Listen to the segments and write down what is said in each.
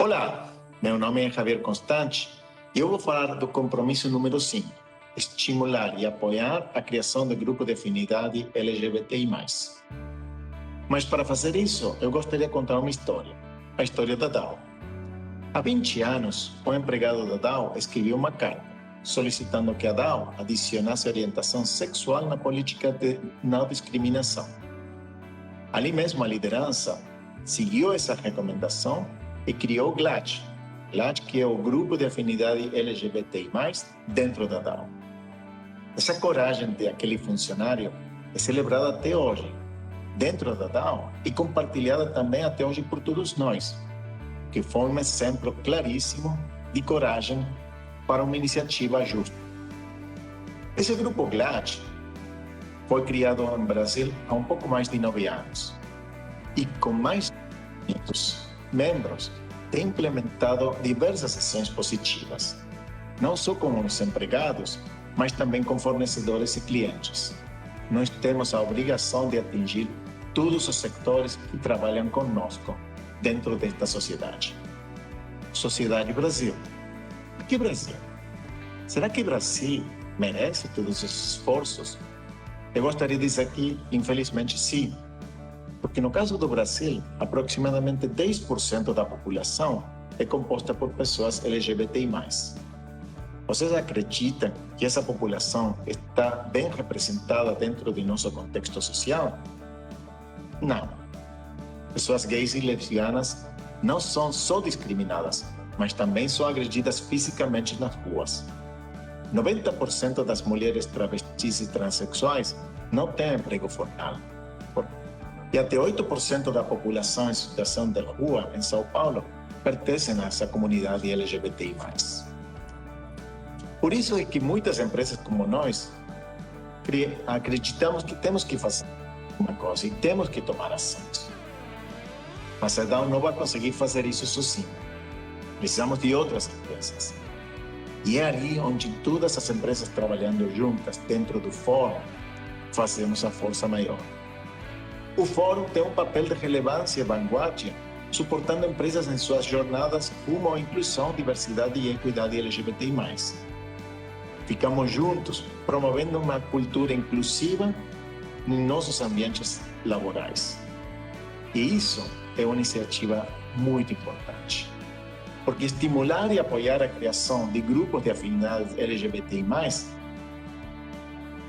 Olá, meu nome é Javier Constante e eu vou falar do compromisso número 5, estimular e apoiar a criação de grupo de afinidade LGBTI+. Mas para fazer isso, eu gostaria de contar uma história, a história da Dow. Há 20 anos, um empregado da Dow escreveu uma carta solicitando que a Dow adicionasse orientação sexual na política de não discriminação. Ali mesmo, a liderança seguiu essa recomendação e criou o GLAD, que é o grupo de afinidade LGBTI+, dentro da Dow. Essa coragem daquele funcionário é celebrada até hoje, dentro da Dow, e compartilhada também até hoje por todos nós, que foi um exemplo claríssimo de coragem para uma iniciativa justa. Esse grupo GLAD foi criado no Brasil há um pouco mais de 9 anos e com mais de 500 membros tem implementado diversas ações positivas, não só com os empregados, mas também com fornecedores e clientes. Nós temos a obrigação de atingir todos os setores que trabalham conosco dentro desta sociedade. Sociedade Brasil. Por que Brasil? Será que Brasil merece todos esses esforços? Eu gostaria de dizer que, infelizmente, sim. Porque no caso do Brasil, aproximadamente 10% da população é composta por pessoas LGBTI+. Vocês acreditam que essa população está bem representada dentro do nosso contexto social? Não. Pessoas gays e lesbianas não são só discriminadas, mas também são agredidas fisicamente nas ruas. 90% das mulheres travestis e transexuais não têm emprego formal. E até 8% da população em situação de rua em São Paulo pertencem a essa comunidade LGBTI+. Por isso é que muitas empresas como nós acreditamos que temos que fazer uma coisa e temos que tomar ações. Mas a Dow não vai conseguir fazer isso sozinha. Precisamos de outras empresas. E é ali onde todas as empresas trabalhando juntas dentro do fórum fazemos a força maior. O fórum tem um papel de relevância e vanguarda, suportando empresas em suas jornadas rumo à inclusão, diversidade e equidade LGBTI+. Ficamos juntos, promovendo uma cultura inclusiva em nossos ambientes laborais. E isso é uma iniciativa muito importante, porque estimular e apoiar a criação de grupos de afinidade LGBTI+,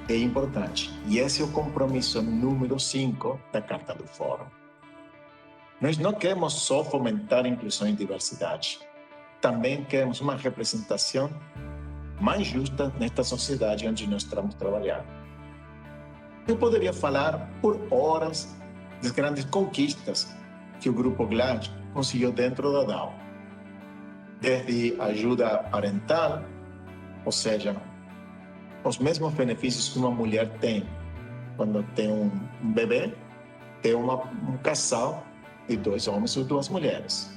é importante. E esse é o compromisso número 5 da Carta do Fórum. Nós não queremos só fomentar a inclusão e diversidade. Também queremos uma representação mais justa nesta sociedade onde nós estamos trabalhando. Eu poderia falar por horas das grandes conquistas que o Grupo GLAD conseguiu dentro da Dow. Desde ajuda parental, ou seja, os mesmos benefícios que uma mulher tem quando tem um bebê, tem um casal de 2 homens ou 2 mulheres.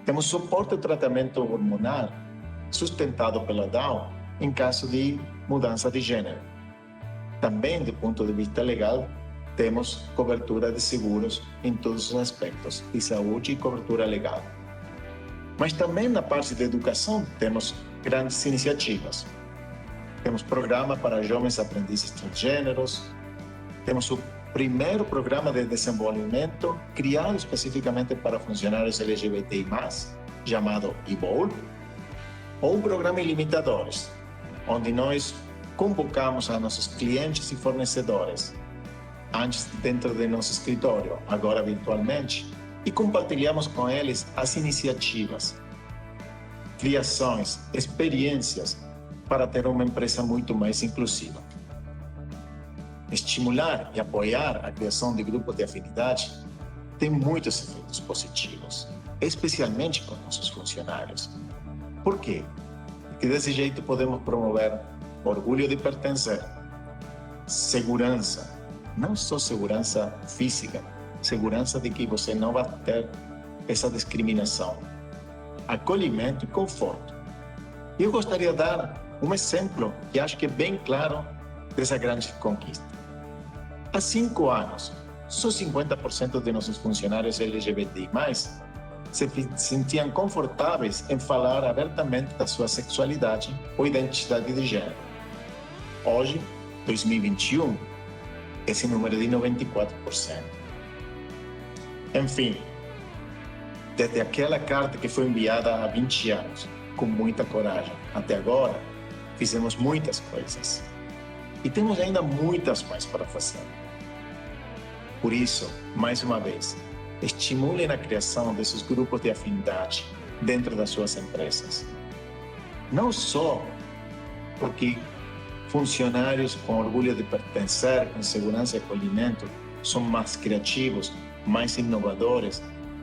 Temos suporte ao tratamento hormonal sustentado pela Dow em caso de mudança de gênero. Também, do ponto de vista legal, temos cobertura de seguros em todos os aspectos, de saúde e cobertura legal. Mas também na parte da educação temos grandes iniciativas. Temos programa para jovens aprendizes transgêneros, temos o primeiro programa de desenvolvimento criado especificamente para funcionários LGBTI+, chamado EVOLVE, ou o programa Ilimitadores, onde nós convocamos a nossos clientes e fornecedores, antes dentro do nosso escritório, agora virtualmente, e compartilhamos com eles as iniciativas, criações, experiências, para ter uma empresa muito mais inclusiva. Estimular e apoiar a criação de grupos de afinidade tem muitos efeitos positivos, especialmente com nossos funcionários. Por quê? Porque desse jeito podemos promover orgulho de pertencer, segurança, não só segurança física, segurança de que você não vai ter essa discriminação, acolhimento e conforto. E eu gostaria de dar um exemplo que acho que é bem claro dessa grande conquista. Há 5 anos, só 50% de nossos funcionários LGBTI+, se sentiam confortáveis em falar abertamente da sua sexualidade ou identidade de gênero. Hoje, 2021, esse número é de 94%. Enfim, desde aquela carta que foi enviada há 20 anos, com muita coragem, até agora, fizemos muitas coisas. E temos ainda muitas mais para fazer. Por isso, mais uma vez, estimulem a criação desses grupos de afinidade dentro das suas empresas. Não só porque funcionários com orgulho de pertencer, com segurança e acolhimento, são mais criativos, mais inovadores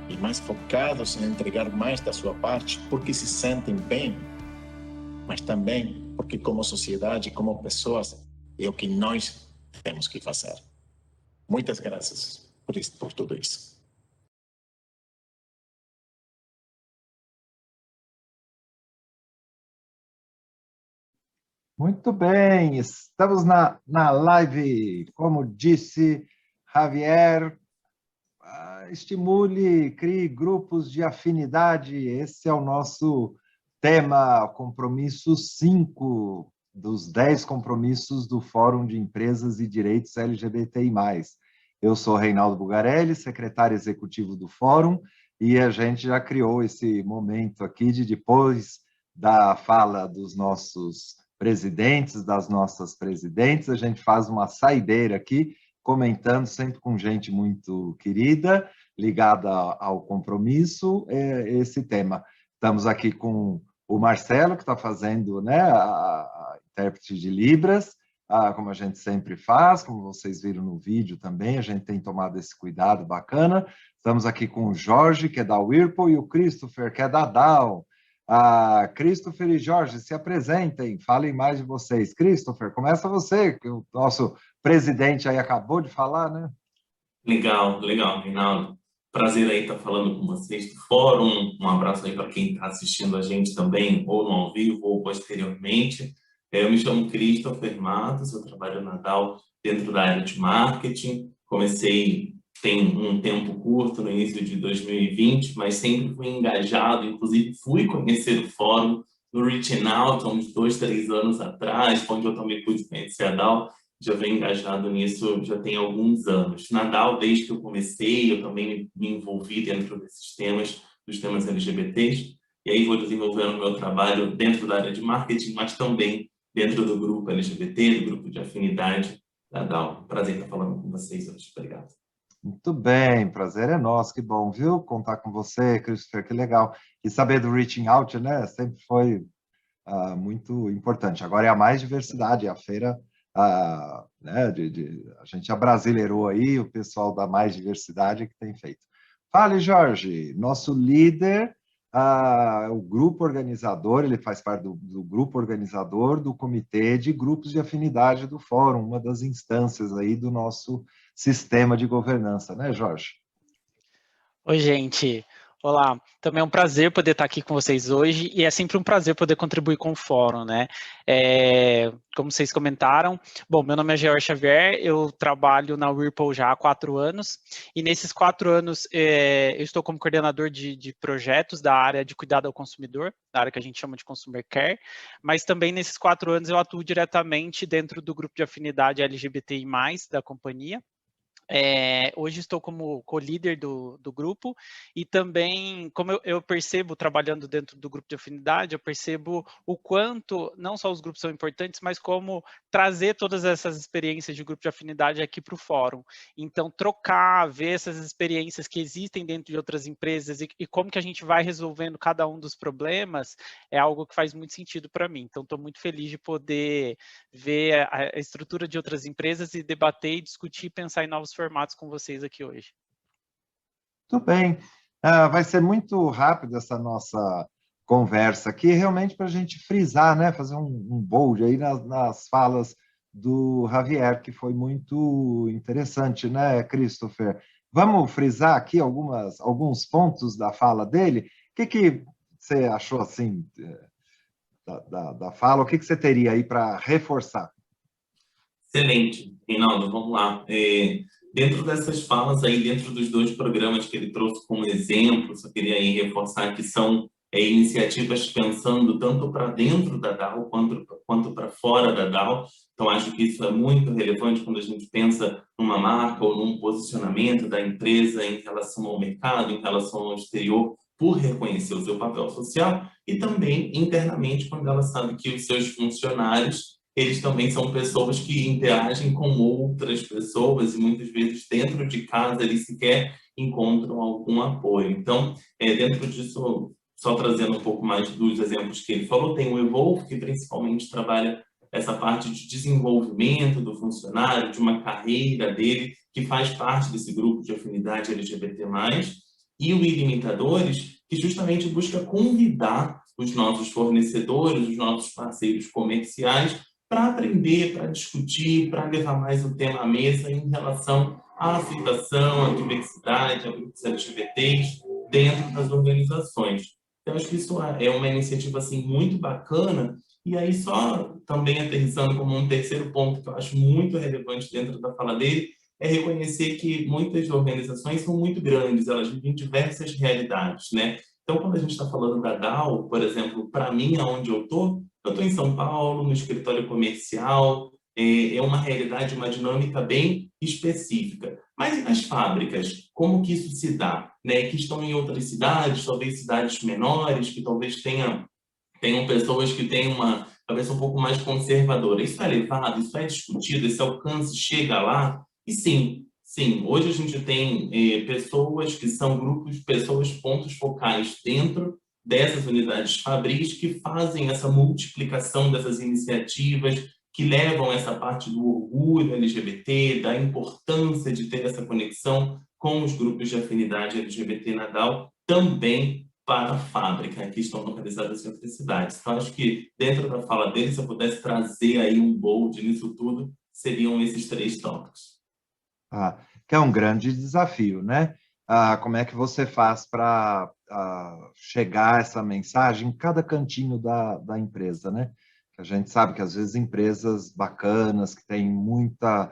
e mais focados em entregar mais da sua parte porque se sentem bem, mas também porque como sociedade, como pessoas, é o que nós temos que fazer. Muitas graças por tudo isso. Muito bem, estamos na live, como disse Javier, estimule, crie grupos de afinidade, esse é o nosso tema, compromisso 5 dos 10 compromissos do Fórum de Empresas e Direitos LGBTI+. Eu sou Reinaldo Bugarelli, secretário executivo do Fórum, e a gente já criou esse momento aqui de depois da fala dos nossos presidentes, das nossas presidentes, a gente faz uma saideira aqui, comentando sempre com gente muito querida, ligada ao compromisso, esse tema. Estamos aqui com o Marcelo, que está fazendo, né, a intérprete de Libras, como a gente sempre faz, como vocês viram no vídeo também, a gente tem tomado esse cuidado bacana. Estamos aqui com o Jorge, que é da Whirlpool, e o Christopher, que é da Dow. Christopher e Jorge, se apresentem, falem mais de vocês. Christopher, começa você, que o nosso presidente aí acabou de falar, né? Legal, Reinaldo. Prazer aí estar falando com vocês do Fórum. Um abraço aí para quem está assistindo a gente também, ou no ao vivo, ou posteriormente. Eu me chamo Christopher Matos, eu trabalho na Dow dentro da área de marketing. Comecei tem um tempo curto, no início de 2020, mas sempre fui engajado, inclusive fui conhecer o Fórum no Reaching Out, há uns 2, 3 anos atrás, onde eu também pude conhecer a Dow. Já venho engajado nisso já tem alguns anos. Na Dow, desde que eu comecei, eu também me envolvi dentro desses temas, dos temas LGBTs, e aí vou desenvolvendo o meu trabalho dentro da área de marketing, mas também dentro do grupo LGBT, do grupo de afinidade da Dow. Prazer estar falando com vocês hoje. Obrigado. Muito bem, prazer é nosso, que bom, viu? Contar com você, Christopher, que legal. E saber do Reaching Out, né? Sempre foi muito importante. Agora é a mais diversidade, a feira, né? A gente abrasileirou aí, o pessoal da mais diversidade que tem feito. Fale, Jorge, nosso líder, o grupo organizador, ele faz parte do grupo organizador do Comitê de Grupos de Afinidade do Fórum, uma das instâncias aí do nosso sistema de governança, né, Jorge? Oi, gente. Olá. Também é um prazer poder estar aqui com vocês hoje e é sempre um prazer poder contribuir com o fórum, né? Como vocês comentaram, bom, meu nome é George Xavier, eu trabalho na Whirlpool já há 4 anos e nesses 4 anos eu estou como coordenador de projetos da área de cuidado ao consumidor, da área que a gente chama de Consumer Care, mas também nesses 4 anos eu atuo diretamente dentro do grupo de afinidade LGBTI+, da companhia. Hoje estou como co-líder do grupo e também, como eu percebo, trabalhando dentro do grupo de afinidade, eu percebo o quanto, não só os grupos são importantes, mas como trazer todas essas experiências de grupo de afinidade aqui para o fórum. Então, trocar, ver essas experiências que existem dentro de outras empresas e como que a gente vai resolvendo cada um dos problemas, é algo que faz muito sentido para mim. Então, estou muito feliz de poder ver a estrutura de outras empresas e debater e discutir e pensar em novos formatos com vocês aqui hoje. Tudo bem. Vai ser muito rápido essa nossa conversa aqui, realmente para a gente frisar, né? Fazer um bold aí nas falas do Javier, que foi muito interessante, né, Christopher? Vamos frisar aqui alguns pontos da fala dele. O que você achou, assim, da fala? O que você teria aí para reforçar? Excelente, Reinaldo, vamos lá. Dentro dessas falas aí, dentro dos 2 programas que ele trouxe como exemplo, só queria aí reforçar que são iniciativas pensando tanto para dentro da DAO quanto para fora da DAO. Então, acho que isso é muito relevante quando a gente pensa numa marca ou num posicionamento da empresa em relação ao mercado, em relação ao exterior, por reconhecer o seu papel social, e também internamente quando ela sabe que os seus funcionários, eles também são pessoas que interagem com outras pessoas e muitas vezes dentro de casa eles sequer encontram algum apoio. Então, dentro disso, só trazendo um pouco mais dos exemplos que ele falou, tem o Evolve, que principalmente trabalha essa parte de desenvolvimento do funcionário, de uma carreira dele, que faz parte desse grupo de afinidade LGBT+, e o Ilimitadores, que justamente busca convidar os nossos fornecedores, os nossos parceiros comerciais, para aprender, para discutir, para levar mais o tema à mesa em relação à aceitação, à diversidade, a grupos LGBTs dentro das organizações. Então, acho que isso é uma iniciativa assim, muito bacana. E aí, só também aterrissando como um terceiro ponto que eu acho muito relevante dentro da fala dele, é reconhecer que muitas organizações são muito grandes, elas vivem diversas realidades, né? Então, quando a gente está falando da DAO, por exemplo, para mim, aonde eu estou em São Paulo, no escritório comercial, é uma realidade, uma dinâmica bem específica. Mas nas fábricas, como que isso se dá? Né? Que estão em outras cidades, talvez cidades menores, que talvez tenham pessoas que têm uma cabeça um pouco mais conservadora. Isso é levado, isso é discutido, esse alcance chega lá? E sim, hoje a gente tem pessoas que são grupos, pessoas, pontos focais dentro dessas unidades fabris que fazem essa multiplicação dessas iniciativas, que levam essa parte do orgulho LGBT, da importância de ter essa conexão com os grupos de afinidade LGBT na DAO, também para a fábrica, que estão localizadas em outras cidades. Então, acho que dentro da fala dele, se eu pudesse trazer aí um bold nisso tudo, seriam esses 3 tópicos. Que é um grande desafio, né? Como é que você faz para chegar essa mensagem em cada cantinho da empresa, né? A gente sabe que às vezes empresas bacanas, que têm muita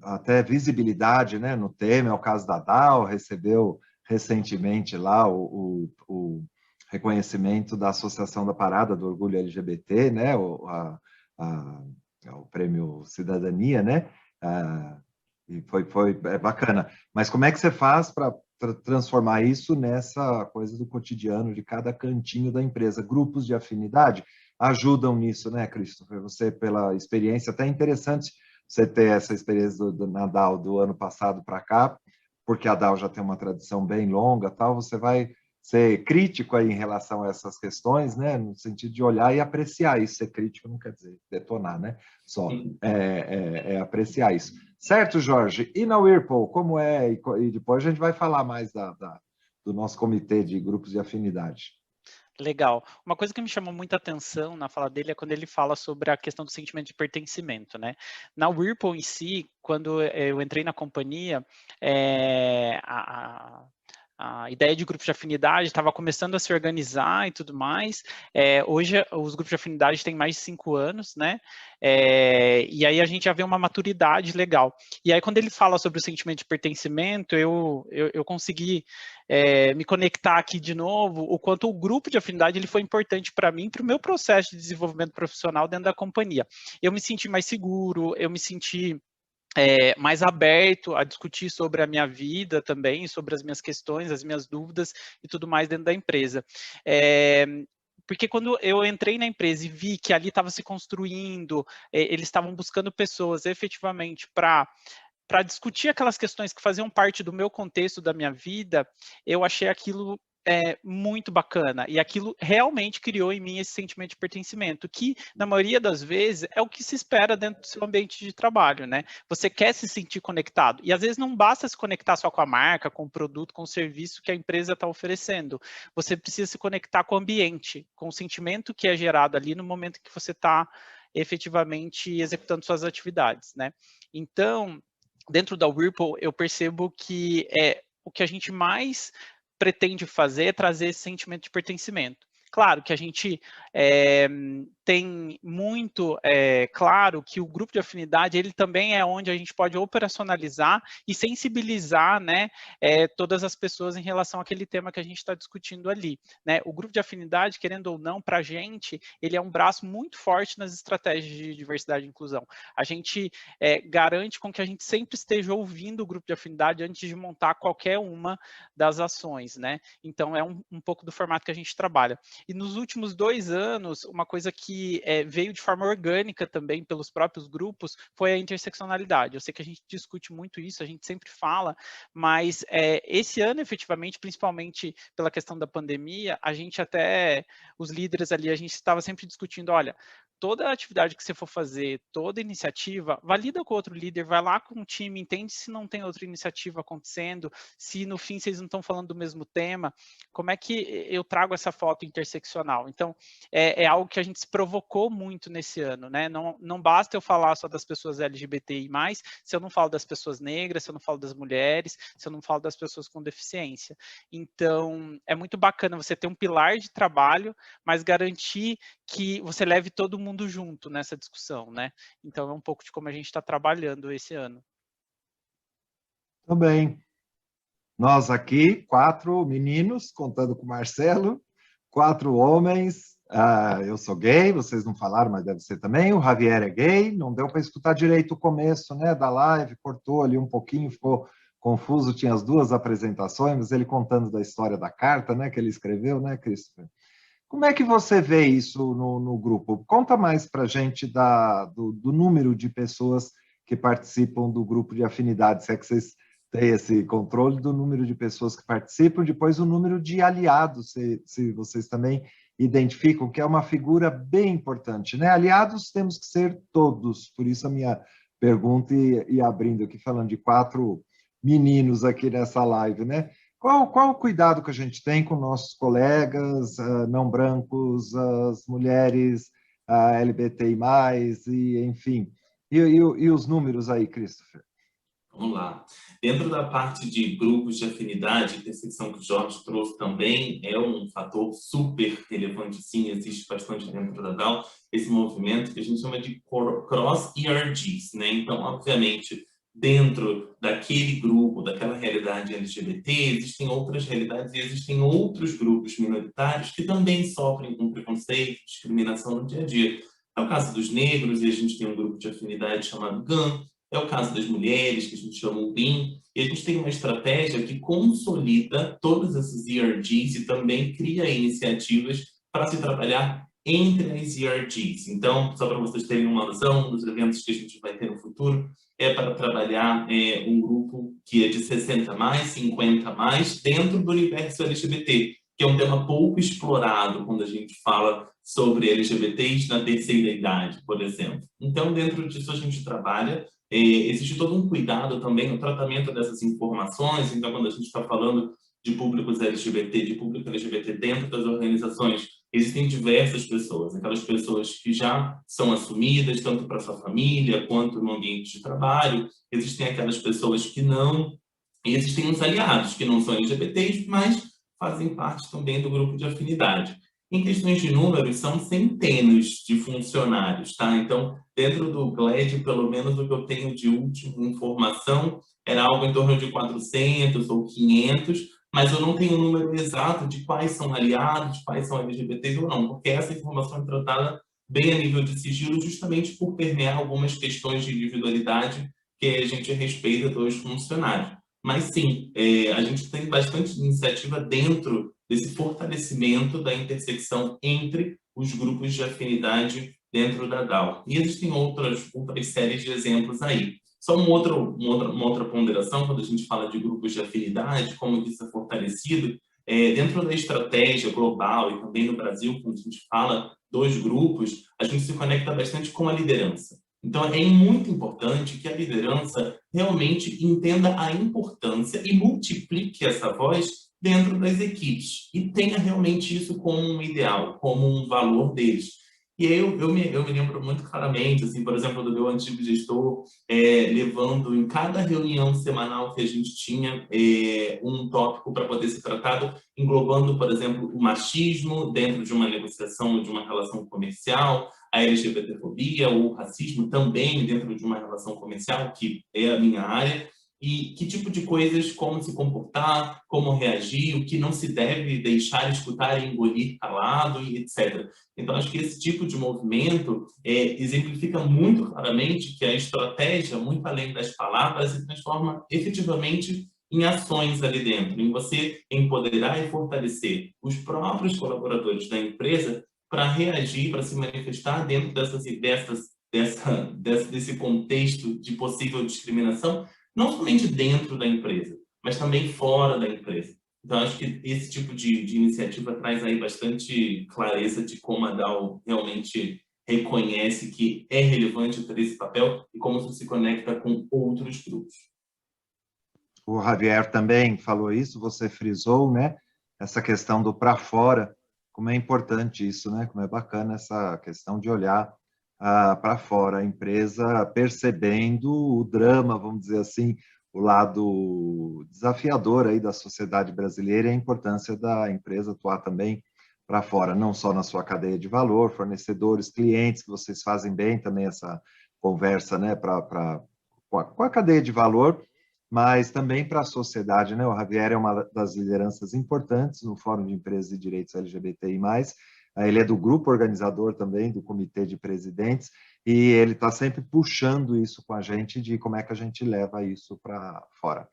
até visibilidade, né, no tema, é o caso da DAO, recebeu recentemente lá o reconhecimento da Associação da Parada do Orgulho LGBT, né, o Prêmio Cidadania, né, e foi bacana. Mas como é que você faz para transformar isso nessa coisa do cotidiano de cada cantinho da empresa? Grupos de afinidade ajudam nisso, né, Christopher? Você, pela experiência, até interessante você ter essa experiência na DAO do ano passado para cá, porque a DAO já tem uma tradição bem longa, tal, você vai ser crítico aí em relação a essas questões, né, no sentido de olhar e apreciar isso. Ser crítico não quer dizer detonar, né? Só apreciar isso. Certo, Jorge? E na Whirlpool, como é? E depois a gente vai falar mais do nosso comitê de grupos de afinidade. Legal. Uma coisa que me chamou muita atenção na fala dele é quando ele fala sobre a questão do sentimento de pertencimento, né? Na Whirlpool em si, quando eu entrei na companhia, a ideia de grupos de afinidade estava começando a se organizar e tudo mais. Hoje, os grupos de afinidade têm mais de 5 anos, né? E aí a gente já vê uma maturidade legal. E aí, quando ele fala sobre o sentimento de pertencimento, eu consegui me conectar aqui de novo, o quanto o grupo de afinidade ele foi importante para mim, para o meu processo de desenvolvimento profissional dentro da companhia. Eu me senti mais seguro, eu me senti mais aberto a discutir sobre a minha vida também, sobre as minhas questões, as minhas dúvidas e tudo mais dentro da empresa. Porque quando eu entrei na empresa e vi que ali estava se construindo, eles estavam buscando pessoas efetivamente para discutir aquelas questões que faziam parte do meu contexto, da minha vida, eu achei aquilo muito bacana, e aquilo realmente criou em mim esse sentimento de pertencimento, que na maioria das vezes é o que se espera dentro do seu ambiente de trabalho, né? Você quer se sentir conectado, e às vezes não basta se conectar só com a marca, com o produto, com o serviço que a empresa está oferecendo, você precisa se conectar com o ambiente, com o sentimento que é gerado ali no momento que você está efetivamente executando suas atividades, né? Então, dentro da Whirlpool, eu percebo que o que a gente mais pretende fazer é trazer esse sentimento de pertencimento. Claro que a gente tem muito claro que o grupo de afinidade, ele também é onde a gente pode operacionalizar e sensibilizar, né, todas as pessoas em relação àquele tema que a gente está discutindo ali, né? O grupo de afinidade, querendo ou não, para a gente, ele é um braço muito forte nas estratégias de diversidade e inclusão. A gente garante com que a gente sempre esteja ouvindo o grupo de afinidade antes de montar qualquer uma das ações, né? Então, é um pouco do formato que a gente trabalha. E nos últimos 2 anos, uma coisa que veio de forma orgânica também pelos próprios grupos foi a interseccionalidade. Eu sei que a gente discute muito isso, a gente sempre fala, mas esse ano, efetivamente, principalmente pela questão da pandemia, a gente até, os líderes ali, a gente estava sempre discutindo, olha, toda atividade que você for fazer, toda iniciativa, valida com outro líder, vai lá com o time, entende se não tem outra iniciativa acontecendo, se no fim vocês não estão falando do mesmo tema, como é que eu trago essa foto interseccional? Então, é algo que a gente se provocou muito nesse ano, né? Não basta eu falar só das pessoas LGBTI+, se eu não falo das pessoas negras, se eu não falo das mulheres, se eu não falo das pessoas com deficiência. Então, é muito bacana você ter um pilar de trabalho, mas garantir que você leve todo mundo junto nessa discussão, né? Então, é um pouco de como a gente está trabalhando esse ano. Tudo bem. Nós aqui, 4 meninos, contando com o Marcelo, 4 homens. Eu sou gay, vocês não falaram, mas deve ser também. O Javier é gay, não deu para escutar direito o começo, né, da live, cortou ali um pouquinho, ficou confuso, tinha as 2 apresentações, mas ele contando da história da carta, né, que ele escreveu, né, Christopher? Como é que você vê isso no grupo? Conta mais para a gente do número de pessoas que participam do grupo de afinidade, se é que vocês têm esse controle do número de pessoas que participam, depois o número de aliados, se vocês também identificam, que é uma figura bem importante, né? Aliados temos que ser todos, por isso a minha pergunta e abrindo aqui, falando de 4 meninos aqui nessa live, né? Qual o cuidado que a gente tem com nossos colegas não brancos, as mulheres LGBTI+, e enfim, e os números aí, Christopher? Vamos lá. Dentro da parte de grupos de afinidade, intersecção que o Jorge trouxe também é um fator super relevante, sim, existe bastante dentro da DAO, esse movimento que a gente chama de cross-ERGs, né? Então, obviamente, dentro daquele grupo, daquela realidade LGBT, existem outras realidades e existem outros grupos minoritários que também sofrem com preconceito, discriminação no dia a dia. É o caso dos negros, e a gente tem um grupo de afinidade chamado GAN, é o caso das mulheres, que a gente chama o BIM, e a gente tem uma estratégia que consolida todos esses ERGs e também cria iniciativas para se trabalhar entre as ERGs. Então, só para vocês terem uma noção, dos eventos que a gente vai ter no futuro, é para trabalhar um grupo que é de 60+, 50+, dentro do universo LGBT, que é um tema pouco explorado quando a gente fala sobre LGBTs na terceira idade, por exemplo. Então, dentro disso, a gente trabalha. Existe todo um cuidado também no tratamento dessas informações. Então, quando a gente está falando de públicos LGBT, de público LGBT dentro das organizações, existem diversas pessoas, aquelas pessoas que já são assumidas, tanto para sua família quanto no ambiente de trabalho, existem aquelas pessoas que não, e existem os aliados que não são LGBTs, mas fazem parte também do grupo de afinidade. Em questões de números, são centenas de funcionários, tá? Então, dentro do GLED, pelo menos o que eu tenho de última informação, era algo em torno de 400 ou 500, mas eu não tenho o número exato de quais são aliados, quais são LGBTs ou não, porque essa informação é tratada bem a nível de sigilo, justamente por permear algumas questões de individualidade que a gente respeita dos funcionários. Mas sim, a gente tem bastante iniciativa dentro desse fortalecimento da intersecção entre os grupos de afinidade dentro da DAO. E existem outras séries de exemplos aí. Só uma outra ponderação, quando a gente fala de grupos de afinidade, como isso é fortalecido, dentro da estratégia global e também no Brasil, quando a gente fala dos grupos, a gente se conecta bastante com a liderança. Então, é muito importante que a liderança realmente entenda a importância e multiplique essa voz dentro das equipes e tenha realmente isso como um ideal, como um valor deles. E aí eu me lembro muito claramente, assim, por exemplo, do meu antigo gestor, levando em cada reunião semanal que a gente tinha um tópico para poder ser tratado, englobando, por exemplo, o machismo dentro de uma negociação, de uma relação comercial, a LGBTfobia ou o racismo também dentro de uma relação comercial, que é a minha área, e que tipo de coisas, como se comportar, como reagir, o que não se deve deixar escutar e engolir calado, e etc. Então, acho que esse tipo de movimento exemplifica muito claramente que a estratégia, muito além das palavras, se transforma efetivamente em ações ali dentro, em você empoderar e fortalecer os próprios colaboradores da empresa para reagir, para se manifestar dentro desse contexto de possível discriminação, não somente dentro da empresa, mas também fora da empresa. Então, acho que esse tipo de iniciativa traz aí bastante clareza de como a DAO realmente reconhece que é relevante ter esse papel e como isso se conecta com outros grupos. O Javier também falou isso, você frisou, né? Essa questão do para fora, como é importante isso, né? Como é bacana essa questão de olhar para fora, a empresa percebendo o drama, vamos dizer assim, o lado desafiador aí da sociedade brasileira e a importância da empresa atuar também para fora, não só na sua cadeia de valor, fornecedores, clientes, que vocês fazem bem também essa conversa, né, com a cadeia de valor, mas também para a sociedade, né? O Javier é uma das lideranças importantes no Fórum de Empresas e Direitos LGBTI+, ele é do grupo organizador também, do Comitê de Presidentes, e ele está sempre puxando isso com a gente, de como é que a gente leva isso para fora.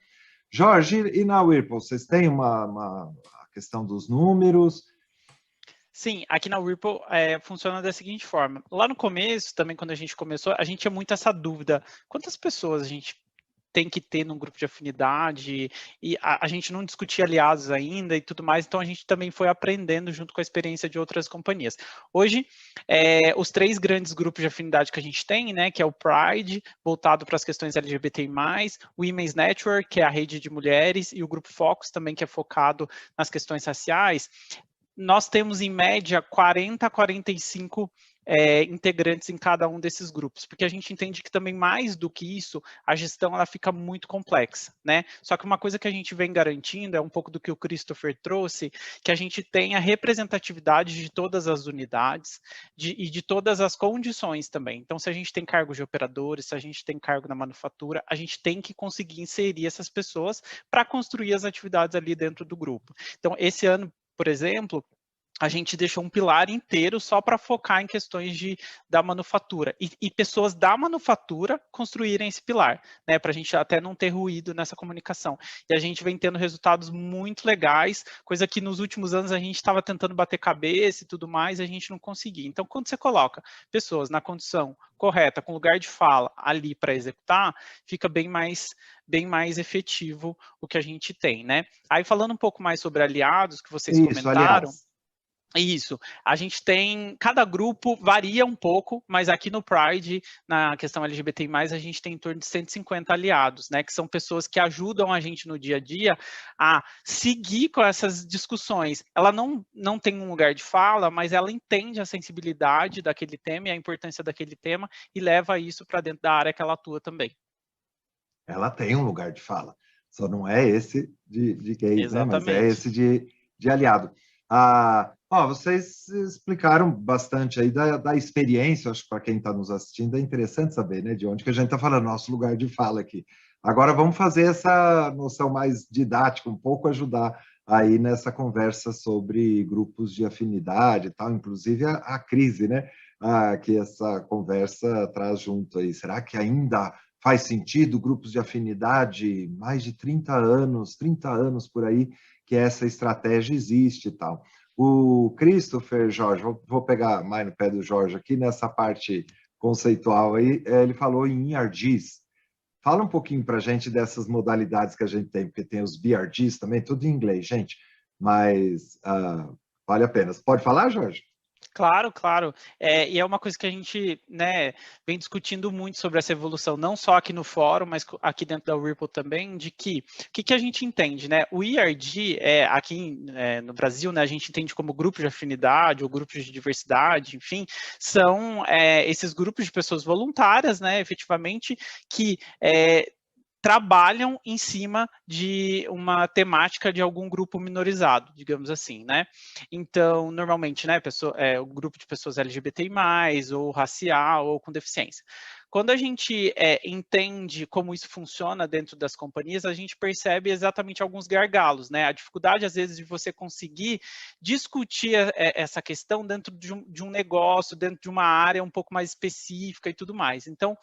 Jorge, e na Whirlpool, vocês têm a questão dos números? Sim, aqui na Whirlpool funciona da seguinte forma. Lá no começo, também quando a gente começou, a gente tinha muito essa dúvida. Quantas pessoas a gente tem que ter num grupo de afinidade, e a gente não discutia aliados ainda e tudo mais, então a gente também foi aprendendo junto com a experiência de outras companhias. Hoje, os 3 grandes grupos de afinidade que a gente tem, né, que é o Pride, voltado para as questões LGBTI+, o Women's Network, que é a rede de mulheres, e o Grupo Focus também, que é focado nas questões raciais, nós temos em média 40 a 45 integrantes em cada um desses grupos, porque a gente entende que também mais do que isso, a gestão ela fica muito complexa, né? Só que uma coisa que a gente vem garantindo é um pouco do que o Christopher trouxe, que a gente tenha representatividade de todas as unidades e de todas as condições também. Então, se a gente tem cargos de operadores, se a gente tem cargo na manufatura, a gente tem que conseguir inserir essas pessoas para construir as atividades ali dentro do grupo. Então, esse ano, por exemplo, a gente deixou um pilar inteiro só para focar em questões da manufatura e pessoas da manufatura construírem esse pilar, né, para a gente até não ter ruído nessa comunicação. E a gente vem tendo resultados muito legais, coisa que nos últimos anos a gente estava tentando bater cabeça e tudo mais, e a gente não conseguia. Então, quando você coloca pessoas na condição correta, com lugar de fala ali para executar, fica bem mais efetivo o que a gente tem, né? Aí, falando um pouco mais sobre aliados, que vocês comentaram... Isso, a gente tem, cada grupo varia um pouco, mas aqui no Pride, na questão LGBTI+, a gente tem em torno de 150 aliados, né, que são pessoas que ajudam a gente no dia a dia a seguir com essas discussões. Ela não tem um lugar de fala, mas ela entende a sensibilidade daquele tema e a importância daquele tema e leva isso para dentro da área que ela atua também. Ela tem um lugar de fala, só não é esse de gays, né, mas é esse de aliado. Vocês explicaram bastante aí da experiência, acho que para quem está nos assistindo é interessante saber, né, de onde que a gente está falando, nosso lugar de fala aqui. Agora vamos fazer essa noção mais didática, um pouco ajudar aí nessa conversa sobre grupos de afinidade e tal, inclusive a crise, né, que essa conversa traz junto aí. Será que ainda faz sentido grupos de afinidade, mais de 30 anos por aí, que essa estratégia existe e tal. O Christopher, Jorge, vou pegar mais no pé do Jorge aqui, nessa parte conceitual aí, ele falou em ERGs. Fala um pouquinho para a gente dessas modalidades que a gente tem, porque tem os BRGs também, tudo em inglês, gente, mas vale a pena. Pode falar, Jorge? Claro, claro. E é uma coisa que a gente, né, vem discutindo muito sobre essa evolução, não só aqui no fórum, mas aqui dentro da Whirlpool também, de que o que a gente entende, né? O ERG, aqui no Brasil, né, a gente entende como grupos de afinidade ou grupos de diversidade, enfim, são esses grupos de pessoas voluntárias, né, efetivamente, que trabalham em cima de uma temática de algum grupo minorizado, digamos assim, né? Então, normalmente, né, o grupo de pessoas LGBTI+, ou racial, ou com deficiência. Quando a gente entende como isso funciona dentro das companhias, a gente percebe exatamente alguns gargalos, né? A dificuldade, às vezes, de você conseguir discutir essa questão dentro de um negócio, dentro de uma área um pouco mais específica e tudo mais. Então,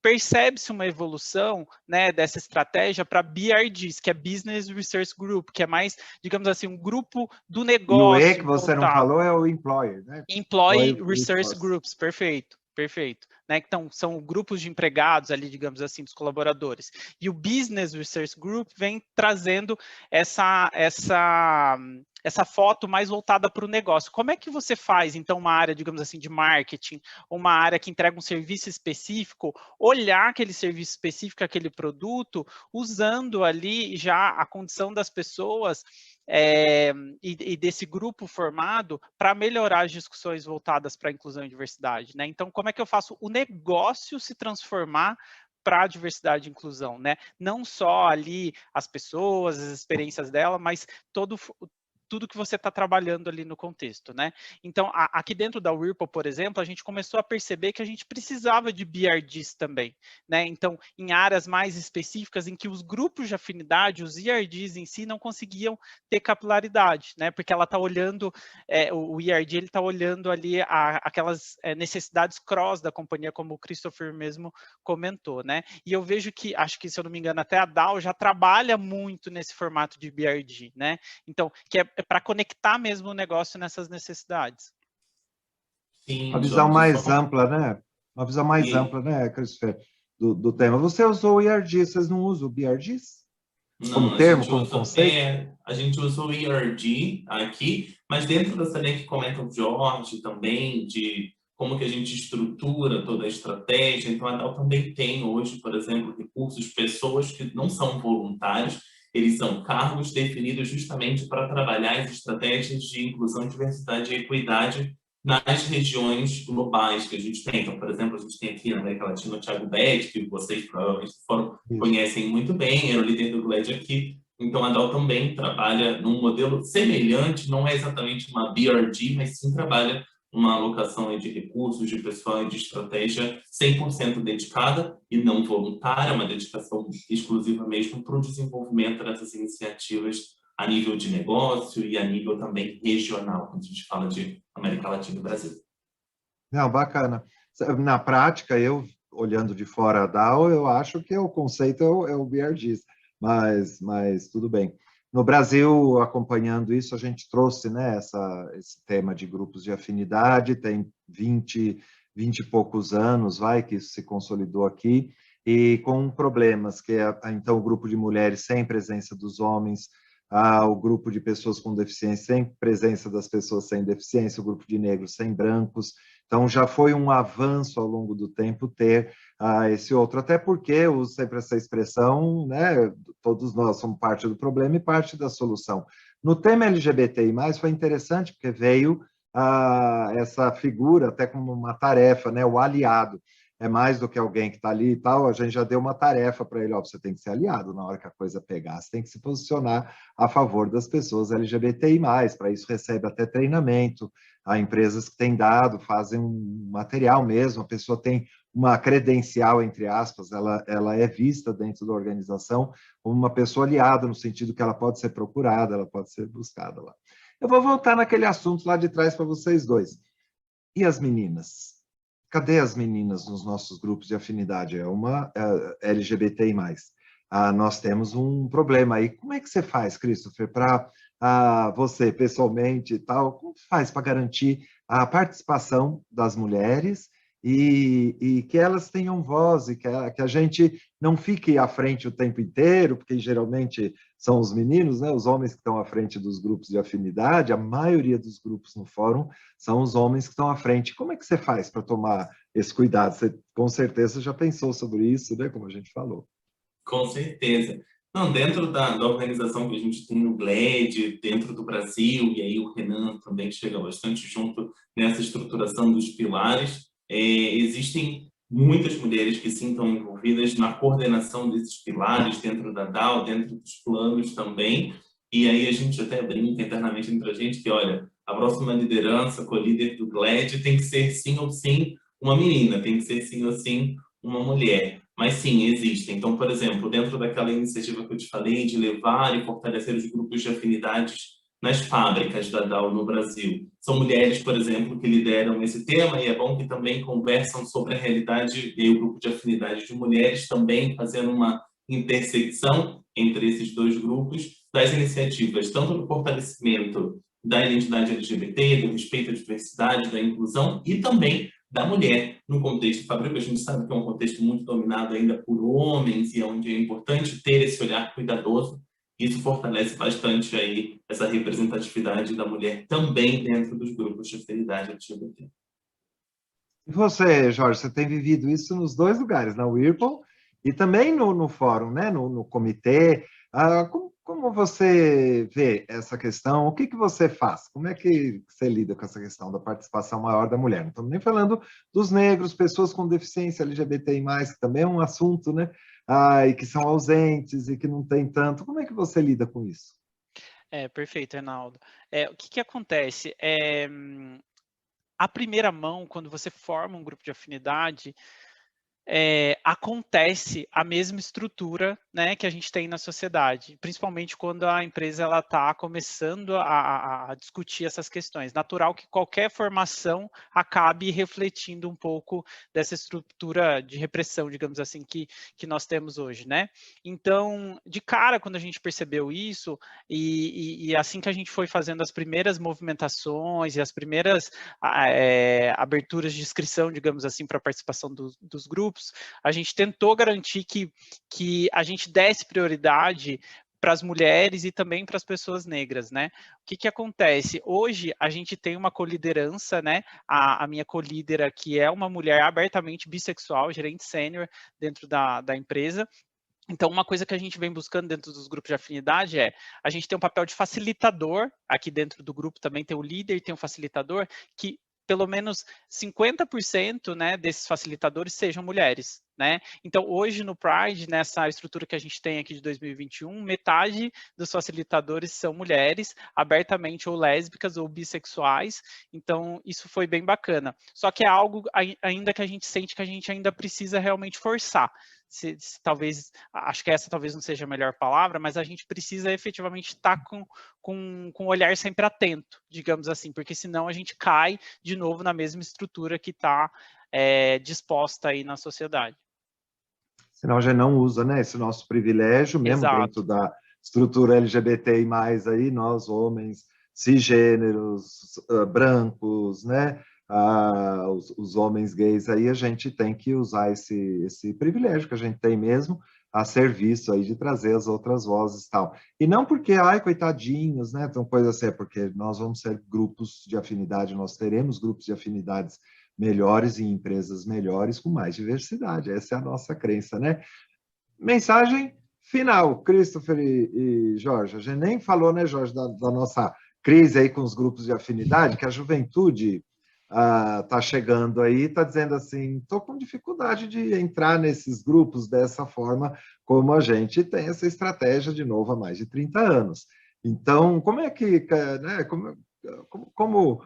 percebe-se uma evolução, né, dessa estratégia para BRGs, que é Business Resource Group, que é mais, digamos assim, um grupo do E o E que negócio você não voltado. falou é o Employer, né? Employee Resource Groups, perfeito. Perfeito. Né? Então, são grupos de empregados ali, digamos assim, dos colaboradores. E o Business Resource Group vem trazendo essa foto mais voltada para o negócio. Como é que você faz, então, uma área, digamos assim, de marketing, uma área que entrega um serviço específico, olhar aquele serviço específico, aquele produto, usando ali já a condição das pessoas e desse grupo formado para melhorar as discussões voltadas para a inclusão e diversidade, né? Então, como é que eu faço o negócio se transformar para a diversidade e inclusão, né? Não só ali as pessoas, as experiências dela, mas tudo que você está trabalhando ali no contexto, né? Então, aqui dentro da Whirlpool, por exemplo, a gente começou a perceber que a gente precisava de BRDs também, né? Então, em áreas mais específicas em que os grupos de afinidade, os IRDs em si, não conseguiam ter capilaridade, né? Porque ela está olhando, o IRD, ele está olhando ali aquelas necessidades cross da companhia, como o Christopher mesmo comentou, né? E eu vejo que, acho que, se eu não me engano, até a Dow já trabalha muito nesse formato de BRD, né? Então, que é para conectar mesmo o negócio nessas necessidades. Sim, Uma visão Jorge, mais só... ampla, né? Uma visão mais E, ampla, né, Christopher, do tema. Você usou o IRG, vocês não usam o BRGs? não, Como termo, como conceito? a gente usa o ERG aqui, mas dentro dessa linha que comenta o Jorge também, de como que a gente estrutura toda a estratégia, então a Dow também tem hoje, por exemplo, recursos, pessoas que não são voluntários, eles são cargos definidos justamente para trabalhar as estratégias de inclusão, diversidade e equidade nas regiões globais que a gente tem. Então, por exemplo, a gente tem aqui na América Latina o Thiago Betti, que vocês provavelmente Isso. conhecem muito bem, era o líder do GLAD aqui. Então, a Dow também trabalha num modelo semelhante, não é exatamente uma BRG, mas sim trabalha uma alocação de recursos, de pessoal e de estratégia 100% dedicada e não voluntária, uma dedicação exclusiva mesmo para o desenvolvimento dessas iniciativas a nível de negócio e a nível também regional, quando a gente fala de América Latina e Brasil. Não, bacana. Na prática, eu, olhando de fora a DAO, eu acho que o conceito é o BRGs, mas tudo bem. No Brasil, acompanhando isso, a gente trouxe, né, esse tema de grupos de afinidade, tem 20 e poucos anos, que isso se consolidou aqui, e com problemas, que então o grupo de mulheres sem presença dos homens, o grupo de pessoas com deficiência sem presença das pessoas sem deficiência, o grupo de negros sem brancos. Então, já foi um avanço ao longo do tempo ter esse outro, até porque eu uso sempre essa expressão, né, todos nós somos parte do problema e parte da solução. No tema LGBTI+, foi interessante, porque veio essa figura até como uma tarefa, né, o aliado. É mais do que alguém que está ali e tal, a gente já deu uma tarefa para ele, você tem que ser aliado na hora que a coisa pegar, você tem que se posicionar a favor das pessoas LGBTI+, para isso recebe até treinamento, há empresas que têm dado, fazem um material mesmo, a pessoa tem uma credencial, entre aspas, ela é vista dentro da organização como uma pessoa aliada, no sentido que ela pode ser procurada, ela pode ser buscada lá. Eu vou voltar naquele assunto lá de trás para vocês dois. E as meninas? Cadê as meninas nos nossos grupos de afinidade? É uma LGBTI+. Nós temos um problema aí. Como é que você faz, Christopher, para você, pessoalmente e tal, como faz para garantir a participação das mulheres e que elas tenham voz e que a gente não fique à frente o tempo inteiro, porque geralmente são os meninos, né, os homens que estão à frente dos grupos de afinidade, a maioria dos grupos no fórum são os homens que estão à frente. Como é que você faz para tomar esse cuidado? Você, com certeza, já pensou sobre isso, né, como a gente falou. Com certeza. Não, dentro da organização que a gente tem no GLAD, dentro do Brasil, e aí o Renan também chega bastante junto nessa estruturação dos pilares, existem muitas mulheres que sim estão envolvidas na coordenação desses pilares dentro da DAO, dentro dos planos também. E aí a gente até brinca internamente entre a gente que, olha, a próxima liderança, co-líder do GLAD tem que ser sim ou sim uma menina, tem que ser sim ou sim uma mulher. Mas sim, existem. Então, por exemplo, dentro daquela iniciativa que eu te falei de levar e fortalecer os grupos de afinidades nas fábricas da DAO no Brasil. São mulheres, por exemplo, que lideram esse tema e é bom que também conversam sobre a realidade e o grupo de afinidade de mulheres também fazendo uma intersecção entre esses dois grupos das iniciativas, tanto do fortalecimento da identidade LGBT, do respeito à diversidade, da inclusão e também da mulher no contexto fabril. A gente sabe que é um contexto muito dominado ainda por homens e onde é importante ter esse olhar cuidadoso. Isso fortalece bastante aí essa representatividade da mulher também dentro dos grupos de afinidade LGBT. E você, Jorge, você tem vivido isso nos dois lugares, na Whirlpool e também no fórum, né? no comitê. Como você vê essa questão? O que você faz? Como é que você lida com essa questão da participação maior da mulher? Não estamos nem falando dos negros, pessoas com deficiência LGBTI+, que também é um assunto, né? E que são ausentes e que não tem tanto. Como é que você lida com isso? Perfeito, Reinaldo. O que acontece? À primeira mão, quando você forma um grupo de afinidade, acontece a mesma estrutura, né, que a gente tem na sociedade, principalmente quando a empresa está começando a discutir essas questões. Natural que qualquer formação acabe refletindo um pouco dessa estrutura de repressão, digamos assim, que nós temos hoje, né? Então, de cara, quando a gente percebeu isso, e assim que a gente foi fazendo as primeiras movimentações e as primeiras aberturas de inscrição, digamos assim, para a participação dos grupos, a gente tentou garantir que a gente desse prioridade para as mulheres e também para as pessoas negras, né? O que acontece? Hoje a gente tem uma coliderança, né? A minha colídera, que é uma mulher abertamente bissexual, gerente sênior dentro da empresa. Então, uma coisa que a gente vem buscando dentro dos grupos de afinidade a gente tem um papel de facilitador, aqui dentro do grupo também tem o líder e tem o facilitador, que pelo menos 50%, né, desses facilitadores sejam mulheres, né? Então, hoje no Pride, nessa estrutura que a gente tem aqui de 2021, metade dos facilitadores são mulheres, abertamente ou lésbicas ou bissexuais, então isso foi bem bacana. Só que é algo ainda que a gente sente que a gente ainda precisa realmente forçar. Talvez, acho que essa talvez não seja a melhor palavra, mas a gente precisa efetivamente estar com o olhar sempre atento, digamos assim, porque senão a gente cai de novo na mesma estrutura que está disposta aí na sociedade. Senão a gente não usa, né, esse nosso privilégio, mesmo Exato. dentro da estrutura LGBTI+, aí, nós, homens, cisgêneros, brancos, né, os homens gays, aí a gente tem que usar esse privilégio que a gente tem mesmo a serviço aí de trazer as outras vozes e tal. E não porque, coitadinhos, né, então coisa assim, é porque nós vamos ser grupos de afinidade, nós teremos grupos de afinidades melhores em empresas melhores com mais diversidade. Essa é a nossa crença, né? Mensagem final, Christopher e Jorge. A gente nem falou, né, Jorge, da nossa crise aí com os grupos de afinidade, que a juventude está chegando aí, está dizendo assim, estou com dificuldade de entrar nesses grupos dessa forma, como a gente tem essa estratégia de novo há mais de 30 anos. Então, como é que, né, como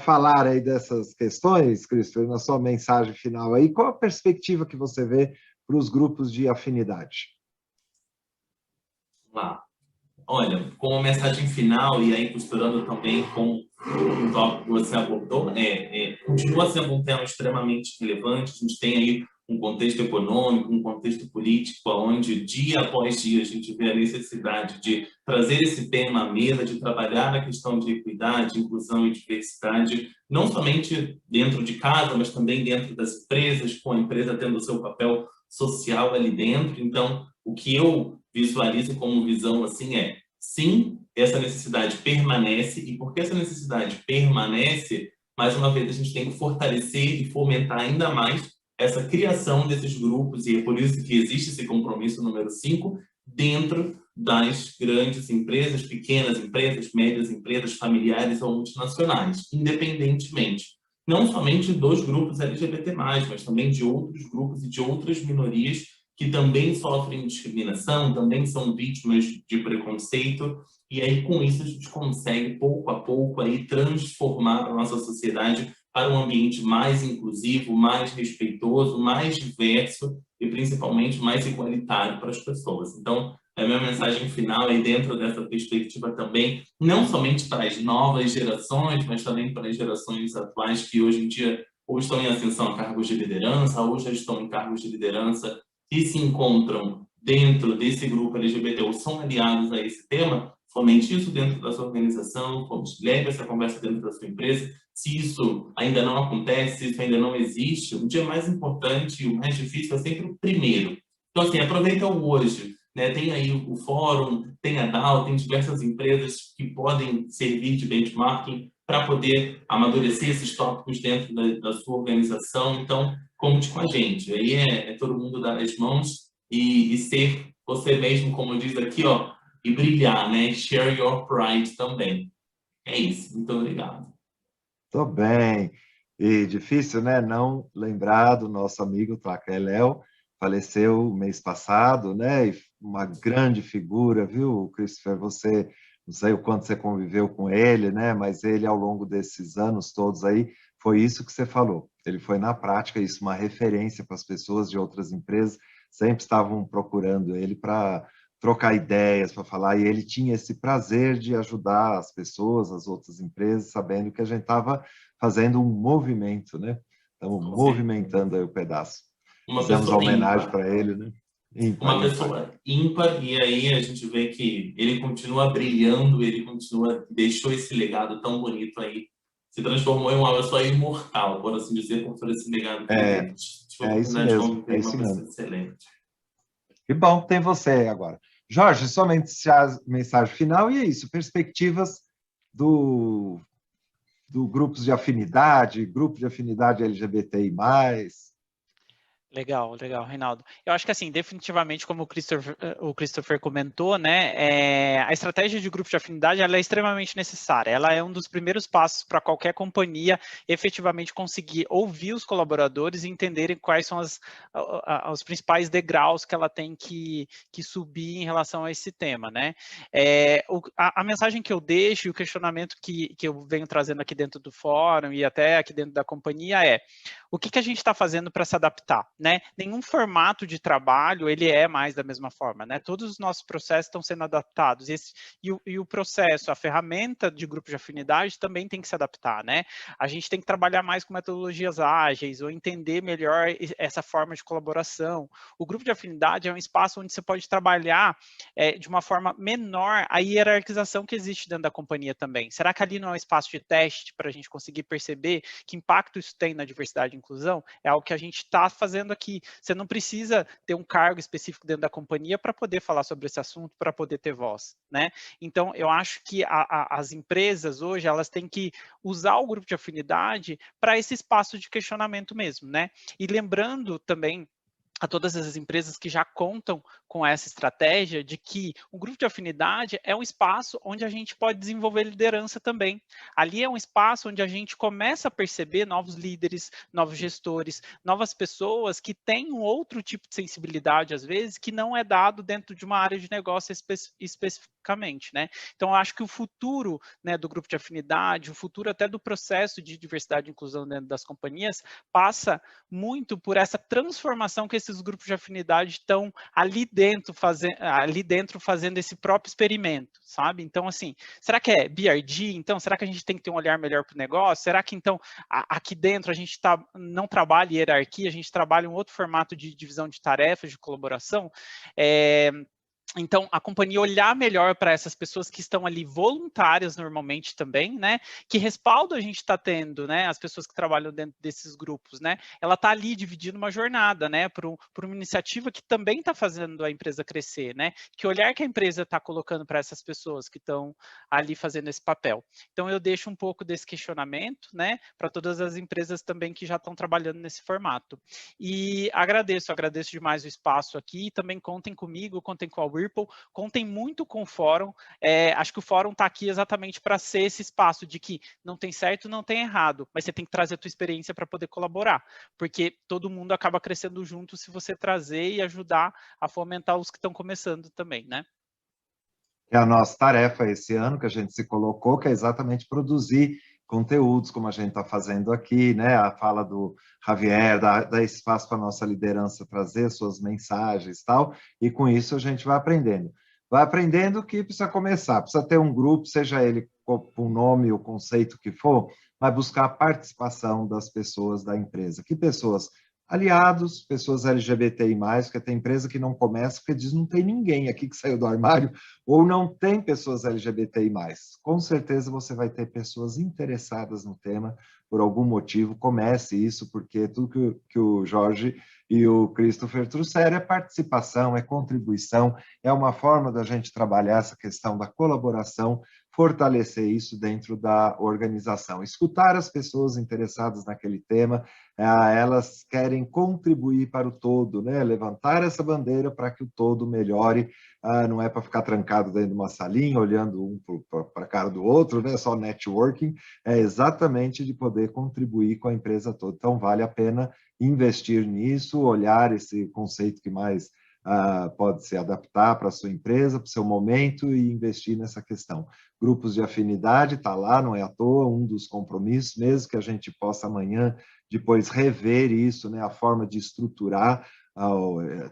falar aí dessas questões, Christopher, na sua mensagem final aí, qual a perspectiva que você vê para os grupos de afinidade? Lá. Olha, como mensagem final, e aí costurando também com o tópico que você abordou, continua sendo um tema extremamente relevante. A gente tem aí um contexto econômico, um contexto político, onde dia após dia a gente vê a necessidade de trazer esse tema à mesa, de trabalhar na questão de equidade, inclusão e diversidade, não somente dentro de casa, mas também dentro das empresas, com a empresa tendo o seu papel social ali dentro. Então, o que eu visualizo como visão assim sim, essa necessidade permanece, e porque essa necessidade permanece, mais uma vez a gente tem que fortalecer e fomentar ainda mais essa criação desses grupos, e é por isso que existe esse compromisso número 5 dentro das grandes empresas, pequenas empresas, médias empresas, familiares ou multinacionais, independentemente. não somente dos grupos LGBT+, mas também de outros grupos e de outras minorias que também sofrem discriminação, também são vítimas de preconceito, e aí com isso a gente consegue, pouco a pouco, aí, transformar a nossa sociedade para um ambiente mais inclusivo, mais respeitoso, mais diverso e principalmente mais igualitário para as pessoas. Então, a minha mensagem final é dentro dessa perspectiva também, não somente para as novas gerações, mas também para as gerações atuais que hoje em dia ou estão em ascensão a cargos de liderança, ou já estão em cargos de liderança e se encontram dentro desse grupo LGBT ou são aliados a esse tema, fomente isso dentro da sua organização, leve essa conversa dentro da sua empresa. Se isso ainda não acontece, se isso ainda não existe, o dia mais importante e o mais difícil é sempre o primeiro. Então, assim, aproveita o hoje, né? Tem aí o fórum, tem a DAO, tem diversas empresas que podem servir de benchmarking para poder amadurecer esses tópicos dentro da sua organização. Então, conte com a gente. Aí é todo mundo dar as mãos e ser você mesmo, como diz aqui, ó, e brilhar, né? Share your pride também. É isso. Muito obrigado. Tô bem. E difícil, né? Não lembrar do nosso amigo Tlaqueléu, faleceu mês passado, né? E uma grande figura, viu, Christopher? Você, não sei o quanto você conviveu com ele, né? Mas ele, ao longo desses anos todos aí, foi isso que você falou. Ele foi, na prática, isso, uma referência para as pessoas de outras empresas, sempre estavam procurando ele para trocar ideias, para falar, e ele tinha esse prazer de ajudar as pessoas, as outras empresas, sabendo que a gente estava fazendo um movimento, né? Estamos movimentando aí o pedaço. Fizemos a homenagem para ele, né? Uma pessoa ímpar, e aí a gente vê que ele continua brilhando, ele continua, deixou esse legado tão bonito aí, se transformou em uma pessoa imortal, por assim dizer, por todo esse legado que ele teve. É isso mesmo, é isso mesmo. Excelente. Que bom, tem você agora. Jorge, sua mensagem final, e é isso, perspectivas do grupos de afinidade, grupo de afinidade LGBTI+. Legal, legal, Reinaldo. Eu acho que, assim, definitivamente, como o Christopher comentou, né, a estratégia de grupo de afinidade ela é extremamente necessária. Ela é um dos primeiros passos para qualquer companhia efetivamente conseguir ouvir os colaboradores e entenderem quais são os principais degraus que ela tem que subir em relação a esse tema, né? A mensagem que eu deixo e o questionamento que eu venho trazendo aqui dentro do fórum e até aqui dentro da companhia é: o que a gente está fazendo para se adaptar, né? Nenhum formato de trabalho ele é mais da mesma forma, né? Todos os nossos processos estão sendo adaptados e o processo, a ferramenta de grupo de afinidade também tem que se adaptar, né? A gente tem que trabalhar mais com metodologias ágeis ou entender melhor essa forma de colaboração. O grupo de afinidade é um espaço onde você pode trabalhar de uma forma menor a hierarquização que existe dentro da companhia também. Será que ali não é um espaço de teste para a gente conseguir perceber que impacto isso tem na diversidade e inclusão? É algo que a gente está fazendo aqui. Você não precisa ter um cargo específico dentro da companhia para poder falar sobre esse assunto, para poder ter voz, né? Então, eu acho que as empresas hoje, elas têm que usar o grupo de afinidade para esse espaço de questionamento mesmo, né? E lembrando também a todas essas empresas que já contam com essa estratégia de que o grupo de afinidade é um espaço onde a gente pode desenvolver liderança também. Ali é um espaço onde a gente começa a perceber novos líderes, novos gestores, novas pessoas que têm um outro tipo de sensibilidade, às vezes, que não é dado dentro de uma área de negócio especificamente, né? Então, eu acho que o futuro, né, do grupo de afinidade, o futuro até do processo de diversidade e inclusão dentro das companhias, passa muito por essa transformação que esses grupos de afinidade estão ali dentro fazendo esse próprio experimento, sabe? Então, assim, será que é BRD? Então, será que a gente tem que ter um olhar melhor para o negócio? Será que, então, aqui dentro a gente não trabalha hierarquia, a gente trabalha um outro formato de divisão de tarefas, de colaboração? Então, a companhia olhar melhor para essas pessoas que estão ali voluntárias normalmente também, né? Que respaldo a gente está tendo, né? As pessoas que trabalham dentro desses grupos, né? Ela está ali dividindo uma jornada, né? Por uma iniciativa que também está fazendo a empresa crescer, né? Que olhar que a empresa está colocando para essas pessoas que estão ali fazendo esse papel. Então, eu deixo um pouco desse questionamento, né? Para todas as empresas também que já estão trabalhando nesse formato. E agradeço demais o espaço aqui. Também contem comigo, contem com o Whirlpool, contem muito com o fórum. Acho que o fórum está aqui exatamente para ser esse espaço de que não tem certo, não tem errado, mas você tem que trazer a tua experiência para poder colaborar, porque todo mundo acaba crescendo junto se você trazer e ajudar a fomentar os que estão começando também, né? É a nossa tarefa esse ano que a gente se colocou, que é exatamente produzir conteúdos, como a gente está fazendo aqui, né? A fala do Javier, dá espaço para a nossa liderança trazer suas mensagens e tal, e com isso a gente vai aprendendo. Vai aprendendo que precisa começar, precisa ter um grupo, seja ele com o nome, o conceito que for, vai buscar a participação das pessoas da empresa. Que pessoas? Aliados, pessoas LGBTI+, porque tem empresa que não começa porque diz não tem ninguém aqui que saiu do armário, ou não tem pessoas LGBTI+. Com certeza você vai ter pessoas interessadas no tema, por algum motivo, comece isso, porque tudo que o Jorge e o Christopher trouxeram é participação, é contribuição, é uma forma da gente trabalhar essa questão da colaboração, fortalecer isso dentro da organização. Escutar as pessoas interessadas naquele tema, elas querem contribuir para o todo, né? Levantar essa bandeira para que o todo melhore, não é para ficar trancado dentro de uma salinha, olhando um para a cara do outro, né? Só networking, é exatamente de poder contribuir com a empresa toda. Então, vale a pena investir nisso, olhar esse conceito que mais pode se adaptar para a sua empresa, para o seu momento e investir nessa questão. Grupos de afinidade, está lá, não é à toa, um dos compromissos, mesmo que a gente possa amanhã depois rever isso, né, a forma de estruturar.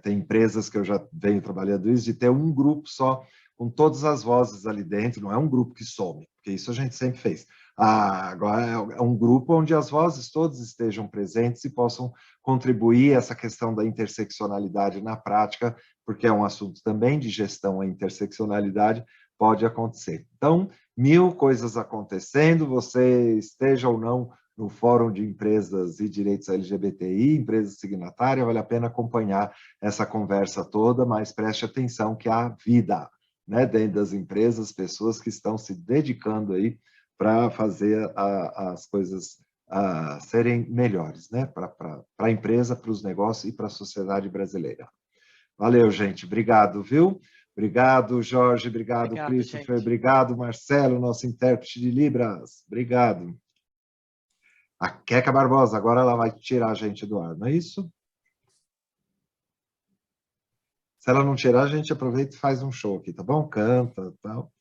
Tem empresas que eu já venho trabalhando isso, de ter um grupo só, com todas as vozes ali dentro, não é um grupo que some, porque isso a gente sempre fez. Agora é um grupo onde as vozes todas estejam presentes e possam contribuir essa questão da interseccionalidade na prática, porque é um assunto também de gestão, a interseccionalidade pode acontecer. Então, 1000 coisas acontecendo, você esteja ou não no Fórum de Empresas e Direitos LGBTI, empresas signatárias, vale a pena acompanhar essa conversa toda, mas preste atenção que há vida, né, dentro das empresas, pessoas que estão se dedicando aí para fazer as coisas serem melhores, né, para a empresa, para os negócios e para a sociedade brasileira. Valeu, gente. Obrigado, viu? Obrigado, Jorge. Obrigado, Christopher. Gente. Obrigado, Marcelo, nosso intérprete de Libras. Obrigado. A Queca Barbosa, agora ela vai tirar a gente do ar, não é isso? Se ela não tirar, a gente aproveita e faz um show aqui, tá bom? Canta e tal.